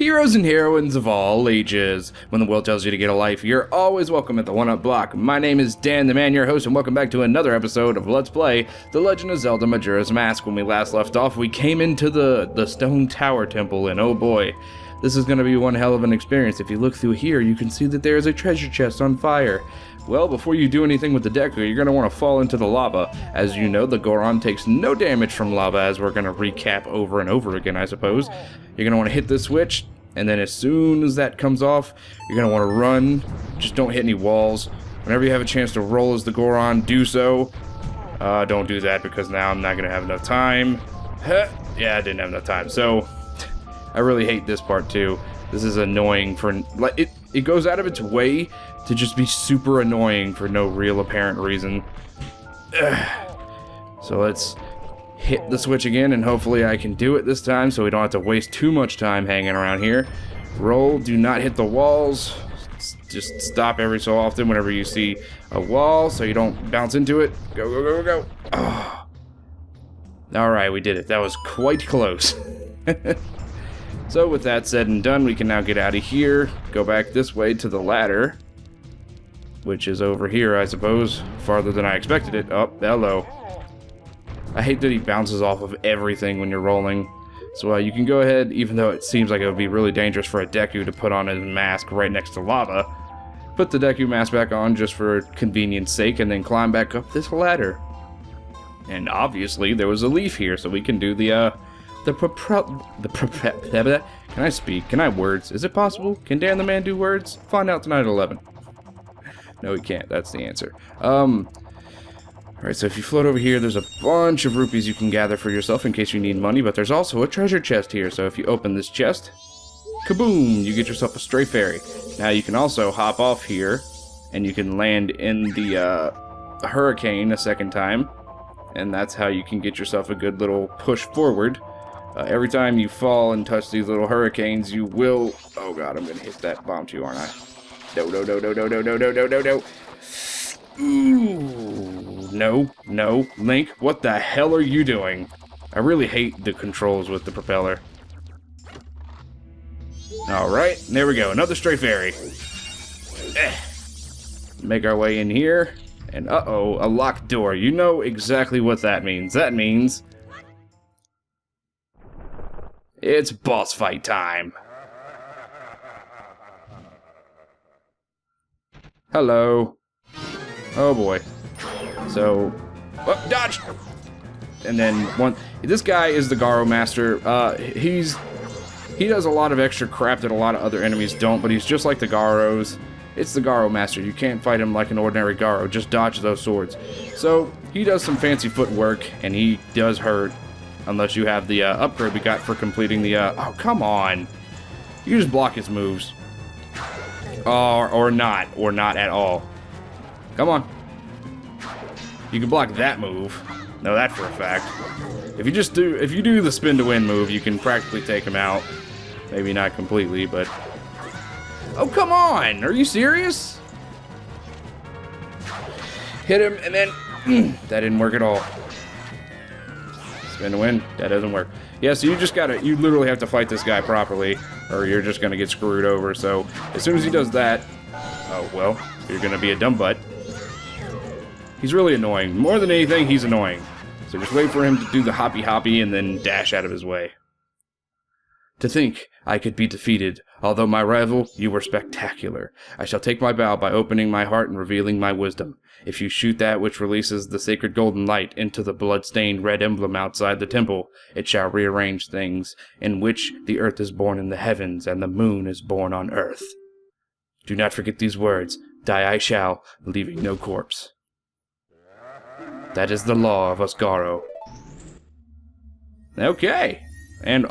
Heroes and heroines of all ages. When the world tells you to get a life, you're always welcome at the One Up Block. My name is Dan, the man, your host, and welcome back to another episode of Let's Play The Legend of Zelda Majora's Mask. When we last left off, we came into the Stone Tower Temple, and oh boy, this is going to be one hell of an experience. If you look through here, you can see that there is a treasure chest on fire. Well, before you do anything with the Deku, you're going to want to fall into the lava. As you know, the Goron takes no damage from lava, as we're going to recap over and over again, I suppose. You're going to want to hit this switch, and then as soon as that comes off, you're going to want to run. Just don't hit any walls. Whenever you have a chance to roll as the Goron, do so. Don't do that, because now I'm not going to have enough time. Yeah, I didn't have enough time. So, I really hate this part, too. This is annoying for... like it goes out of its way to just be super annoying for no real apparent reason. So let's hit the switch again, and hopefully I can do it this time so we don't have to waste too much time hanging around here. Roll, do not hit the walls. Just stop every so often whenever you see a wall so you don't bounce into it. Go, go, go, go. Oh. Alright, we did it. That was quite close. So with that said and done, we can now get out of here, go back this way to the ladder, which is over here, I suppose, farther than I expected it. Oh, hello. I hate that he bounces off of everything when you're rolling. So you can go ahead, even though it seems like it would be really dangerous for a Deku to put on his mask right next to lava, put the Deku mask back on just for convenience sake, and then climb back up this ladder. And obviously there was a leaf here, so we can do can I speak? Can I words? Is it possible? Can Dan the man do words? Find out tonight at 11. No, he can't. That's the answer. Alright, so if you float over here, there's a bunch of rupees you can gather for yourself in case you need money, but there's also a treasure chest here, so if you open this chest, kaboom, you get yourself a stray fairy. Now you can also hop off here, and you can land in the hurricane a second time, and that's how you can get yourself a good little push forward. Every time you fall and touch these little hurricanes, you will... oh god, I'm gonna hit that bomb too, aren't I? No, no, no, no, no, no, no, no, no, no, no. Ooh, no, no. Link, what the hell are you doing? I really hate the controls with the propeller. Alright, there we go. Another stray fairy. Make our way in here. And uh-oh, a locked door. You know exactly what that means. That means... it's boss fight time. Hello. Oh boy. So, oh, dodge! And then this guy is the Garo Master. He does a lot of extra crap that a lot of other enemies don't, but he's just like the Garos. It's the Garo Master. You can't fight him like an ordinary Garo. Just dodge those swords. So, he does some fancy footwork, and he does hurt. Unless you have the upgrade we got for completing the... oh, come on. You can just block his moves. Or not at all. Come on. You can block that move. Know that for a fact. If you do the spin to win move, you can practically take him out. Maybe not completely, but... oh, come on! Are you serious? Hit him, and then... that didn't work at all. Spin to win. That doesn't work. Yeah, so you literally have to fight this guy properly, or you're just gonna get screwed over. So, as soon as he does that, oh, well, you're gonna be a dumb butt. He's really annoying. More than anything, he's annoying. So just wait for him to do the hoppy and then dash out of his way. To think I could be defeated, although my rival, you were spectacular. I shall take my bow by opening my heart and revealing my wisdom. If you shoot that which releases the sacred golden light into the blood-stained red emblem outside the temple, it shall rearrange things, in which the earth is born in the heavens and the moon is born on earth. Do not forget these words. Die I shall, leaving no corpse. That is the law of us Garo. Okay. And...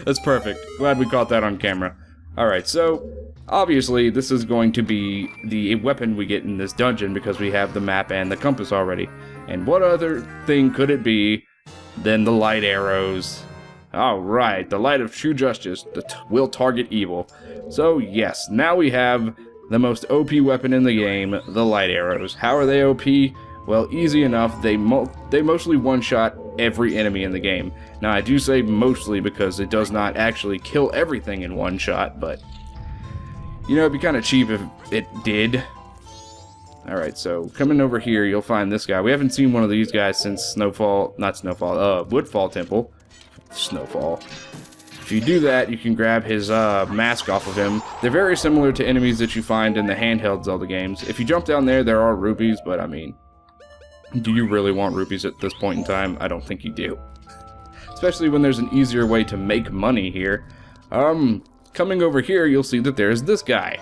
that's perfect. Glad we caught that on camera. Alright, so... obviously, this is going to be the weapon we get in this dungeon because we have the map and the compass already. And what other thing could it be than the light arrows? Alright, the light of true justice that will target evil. So, yes, now we have the most OP weapon in the game, the light arrows. How are they OP? Well, easy enough. They mostly one-shot every enemy in the game. Now, I do say mostly because it does not actually kill everything in one shot, but, you know, it'd be kind of cheap if it did. Alright, so coming over here, you'll find this guy. We haven't seen one of these guys since Woodfall Temple. Snowfall. If you do that, you can grab his mask off of him. They're very similar to enemies that you find in the handheld Zelda games. If you jump down there, there are rupees, but I mean, do you really want rupees at this point in time? I don't think you do. Especially when there's an easier way to make money here. Coming over here, you'll see that there's this guy.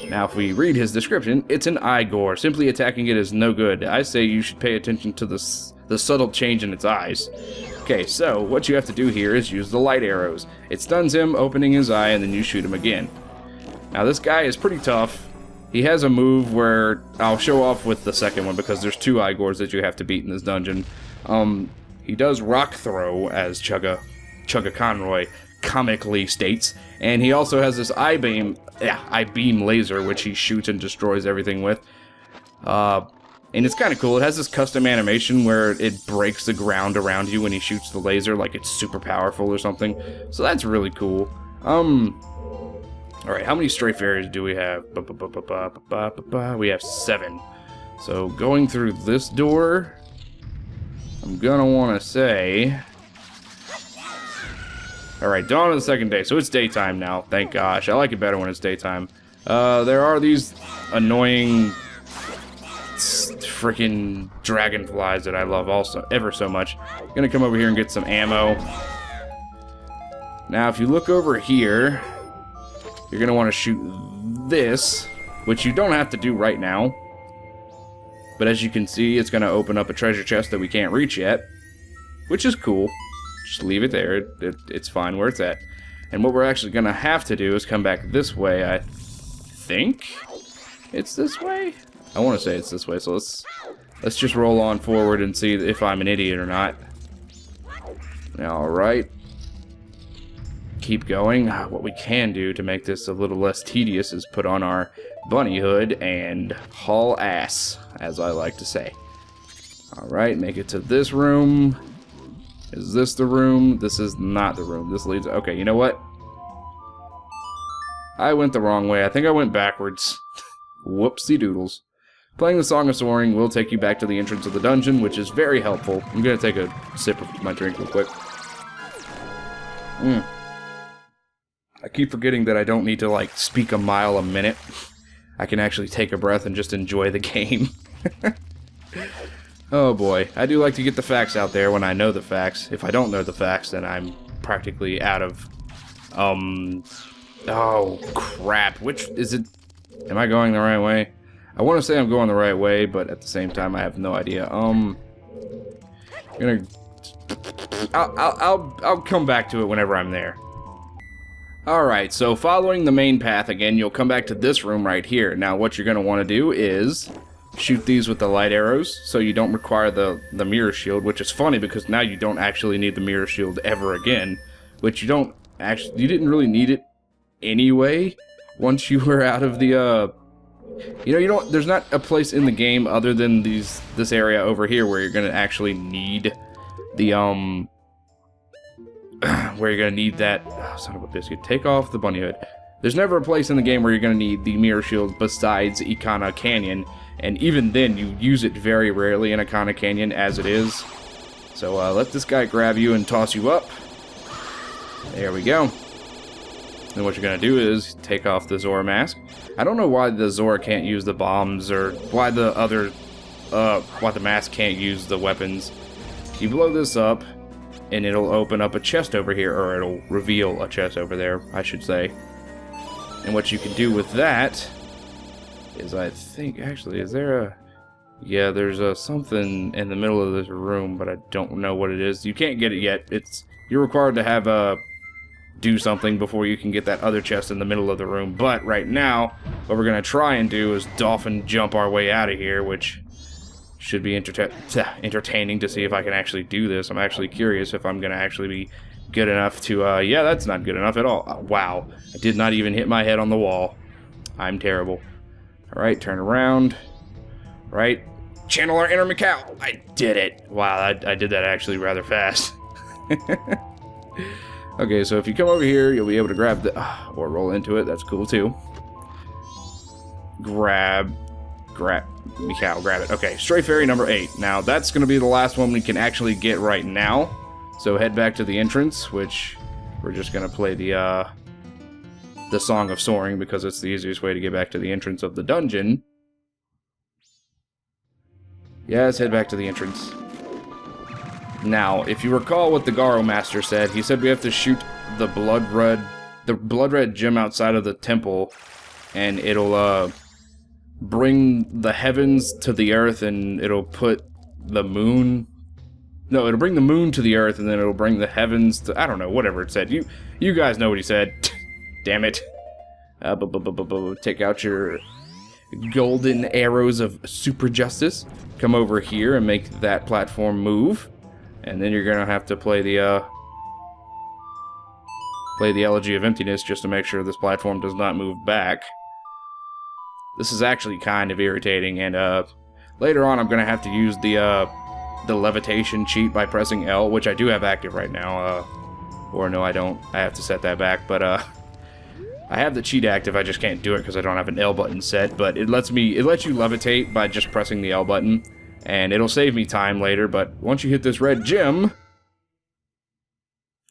Now, if we read his description, it's an Igor. Simply attacking it is no good. I say you should pay attention to the subtle change in its eyes. Okay, so what you have to do here is use the light arrows. It stuns him, opening his eye, and then you shoot him again. Now, this guy is pretty tough. He has a move where I'll show off with the second one because there's 2 Igors that you have to beat in this dungeon. He does rock throw, as Chugga Conroy comically states, and he also has this I-beam laser, which he shoots and destroys everything with. And it's kind of cool. It has this custom animation where it breaks the ground around you when he shoots the laser, like it's super powerful or something. So that's really cool. Alright, how many strafe areas do we have? We have 7. So going through this door, I'm gonna want to say... Alright, dawn of the second day, so it's daytime now, thank gosh. I like it better when it's daytime. There are these annoying freaking dragonflies that I love also ever so much. I'm gonna come over here and get some ammo. Now, if you look over here, you're gonna want to shoot this, which you don't have to do right now. But as you can see, it's gonna open up a treasure chest that we can't reach yet, which is cool. Just leave it there. It's fine where it's at. And what we're actually gonna have to do is come back this way. I think it's this way. I want to say it's this way. So let's just roll on forward and see if I'm an idiot or not. All right. Keep going. What we can do to make this a little less tedious is put on our bunny hood and haul ass, as I like to say. All right, make it to this room. Is this the room? This is not the room. This leads... Okay, you know what? I went the wrong way. I think I went backwards. Whoopsie doodles. Playing the Song of Soaring will take you back to the entrance of the dungeon, which is very helpful. I'm gonna take a sip of my drink real quick. I keep forgetting that I don't need to, like, speak a mile a minute. I can actually take a breath and just enjoy the game. Oh boy, I do like to get the facts out there when I know the facts. If I don't know the facts, then I'm practically out of... Oh, crap. Which is it? Am I going the right way? I want to say I'm going the right way, but at the same time, I have no idea. I'm gonna... I'll come back to it whenever I'm there. Alright, so following the main path again, you'll come back to this room right here. Now, what you're gonna want to do is... shoot these with the light arrows, so you don't require the mirror shield, which is funny because now you don't actually need the mirror shield ever again, which you didn't really need it anyway once you were out of the, there's not a place in the game other than this area over here where you're gonna actually need the, where you're gonna need that, oh, son of a biscuit, take off the bunny hood. There's never a place in the game where you're gonna need the mirror shield besides Ikana Canyon. And even then, you use it very rarely in Ikana Canyon as it is. So let this guy grab you and toss you up. There we go. Then what you're going to do is take off the Zora mask. I don't know why the Zora can't use the bombs or why the mask can't use the weapons. You blow this up and it'll open up a chest over here, or it'll reveal a chest over there, I should say. And what you can do with that... is I think, actually, is there a... Yeah, there's something in the middle of this room, but I don't know what it is. You can't get it yet. You're required to have do something before you can get that other chest in the middle of the room. But right now, what we're going to try and do is dolphin jump our way out of here, which should be entertaining to see if I can actually do this. I'm actually curious if I'm going to actually be good enough to... yeah, that's not good enough at all. Wow, I did not even hit my head on the wall. I'm terrible. Alright, turn around. Right. Channel our inner Mikau. I did it. Wow, I did that actually rather fast. Okay, so if you come over here, you'll be able to grab the... or roll into it. That's cool, too. Grab... Mikau, grab it. Okay, Stray Fairy number 8. Now, that's going to be the last one we can actually get right now. So head back to the entrance, which we're just going to play the Song of Soaring, because it's the easiest way to get back to the entrance of the dungeon. Yeah, let's head back to the entrance. Now, if you recall what the Garo Master said, he said we have to shoot the blood red gem outside of the temple, and it'll bring the heavens to the earth, and it'll put the moon... No, it'll bring the moon to the earth, and then it'll bring the heavens to... I don't know, whatever it said. You guys know what he said. Damn it. Take out your golden arrows of super justice. Come over here and make that platform move. And then you're gonna have to play the Elegy of Emptiness just to make sure this platform does not move back. This is actually kind of irritating, and later on I'm gonna have to use the levitation cheat by pressing L, which I do have active right now. Or no, I don't. I have to set that back, but I have the cheat active. I just can't do it because I don't have an L button set. But it lets you levitate by just pressing the L button. And it'll save me time later, but once you hit this red gem,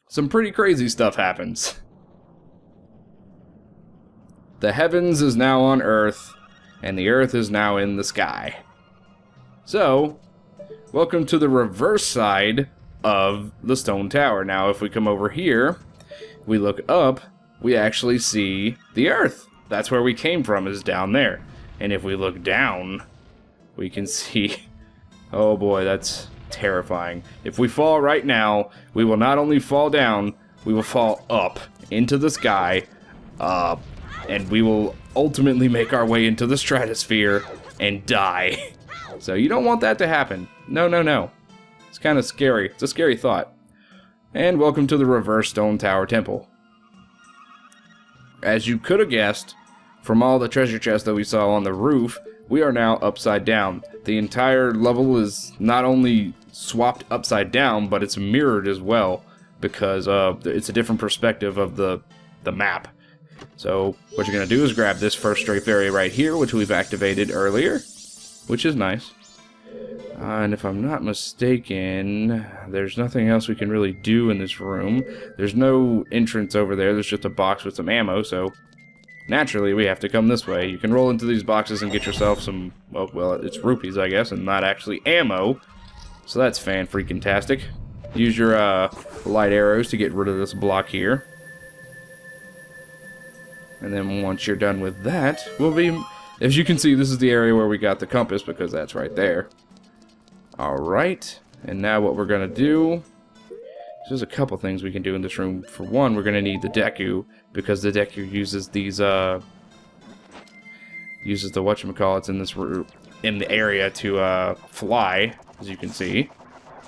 some pretty crazy stuff happens. The heavens is now on Earth, and the Earth is now in the sky. So, welcome to the reverse side of the stone tower. Now, if we come over here, we look up, we actually see the Earth. That's where we came from, is down there. And if we look down, we can see... Oh boy, that's terrifying. If we fall right now, we will not only fall down, we will fall up into the sky, and we will ultimately make our way into the stratosphere and die. So you don't want that to happen. No, no, no. It's kind of scary. It's a scary thought. And welcome to the Reverse Stone Tower Temple. As you could have guessed, from all the treasure chests that we saw on the roof, we are now upside down. The entire level is not only swapped upside down, but it's mirrored as well, because it's a different perspective of the map. So what you're going to do is grab this first Stray Fairy right here, which we've activated earlier, which is nice. And if I'm not mistaken, there's nothing else we can really do in this room. There's no entrance over there, there's just a box with some ammo, so... Naturally, we have to come this way. You can roll into these boxes and get yourself some, well, it's rupees, I guess, and not actually ammo. So that's fan-freaking-tastic. Use your light arrows to get rid of this block here. And then once you're done with that, we'll be... As you can see, this is the area where we got the compass, because that's right there. Alright, and now what we're going to do... There's a couple things we can do in this room. For one, we're going to need the Deku, because the Deku uses these, uses the whatchamacallits in this in the area to, fly, as you can see.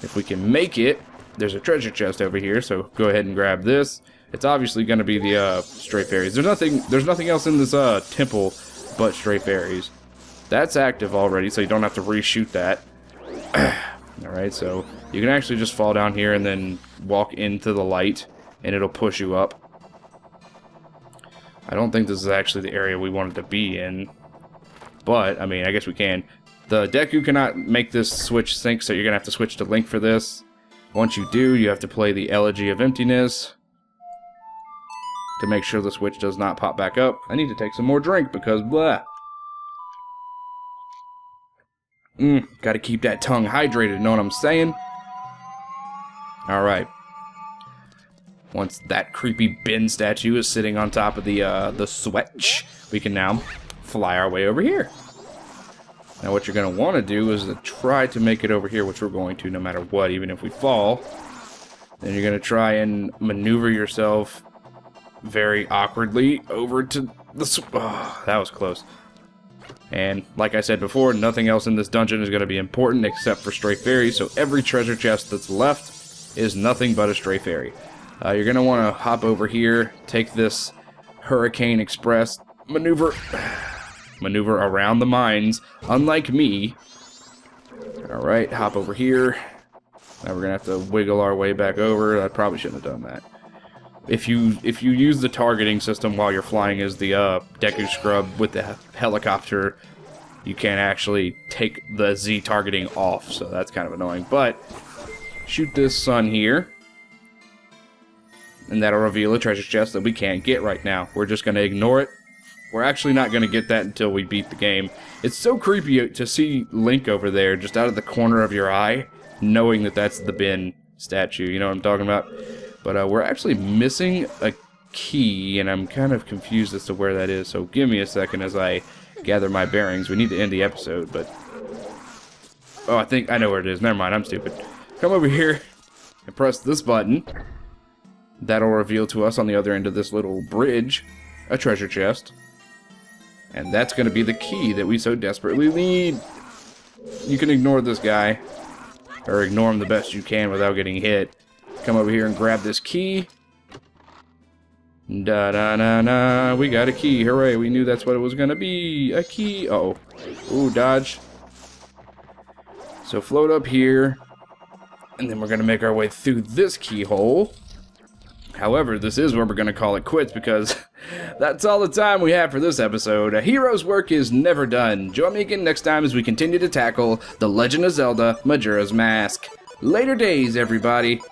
If we can make it, there's a treasure chest over here, so go ahead and grab this. It's obviously going to be the, Stray Fairies. There's nothing else in this, temple but Stray Fairies. That's active already, so you don't have to reshoot that. Alright, so you can actually just fall down here and then walk into the light, and it'll push you up. I don't think this is actually the area we wanted to be in, but, I mean, I guess we can. The Deku cannot make this switch sync, so you're going to have to switch to Link for this. Once you do, you have to play the Elegy of Emptiness to make sure the switch does not pop back up. I need to take some more drink, because blah. Gotta keep that tongue hydrated, know what I'm saying? Alright. Once that creepy bin statue is sitting on top of the switch, we can now fly our way over here. Now what you're going to want to do is to try to make it over here, which we're going to no matter what, even if we fall. Then you're going to try and maneuver yourself very awkwardly over to the... Oh, that was close. And like I said before, nothing else in this dungeon is going to be important except for Stray Fairies, so every treasure chest that's left is nothing but a Stray Fairy. You're going to want to hop over here, take this Hurricane Express, maneuver around the mines, unlike me, Alright, hop over here. Now we're gonna have to wiggle our way back over. I probably shouldn't have done that. If you use the targeting system while you're flying as the Deku Scrub with the helicopter, you can't actually take the Z targeting off, so that's kind of annoying. But shoot this sun here, and that'll reveal a treasure chest that we can't get right now. We're just gonna ignore it. We're actually not gonna get that until we beat the game. It's so creepy to see Link over there just out of the corner of your eye, knowing that that's the bin statue. You know what I'm talking about? But we're actually missing a key, and I'm kind of confused as to where that is, so give me a second as I gather my bearings. We need to end the episode, but... Oh, I think I know where it is. Never mind, I'm stupid. Come over here and press this button. That'll reveal to us on the other end of this little bridge a treasure chest. And that's going to be the key that we so desperately need. You can ignore this guy, or ignore him the best you can without getting hit. Come over here and grab this key. Da-da-na-na, we got a key. Hooray, we knew that's what it was going to be. A key. Uh-oh. Ooh, dodge. So float up here, and then we're going to make our way through this keyhole. However, this is where we're going to call it quits because that's all the time we have for this episode. A hero's work is never done. Join me again next time as we continue to tackle The Legend of Zelda Majora's Mask. Later days, everybody.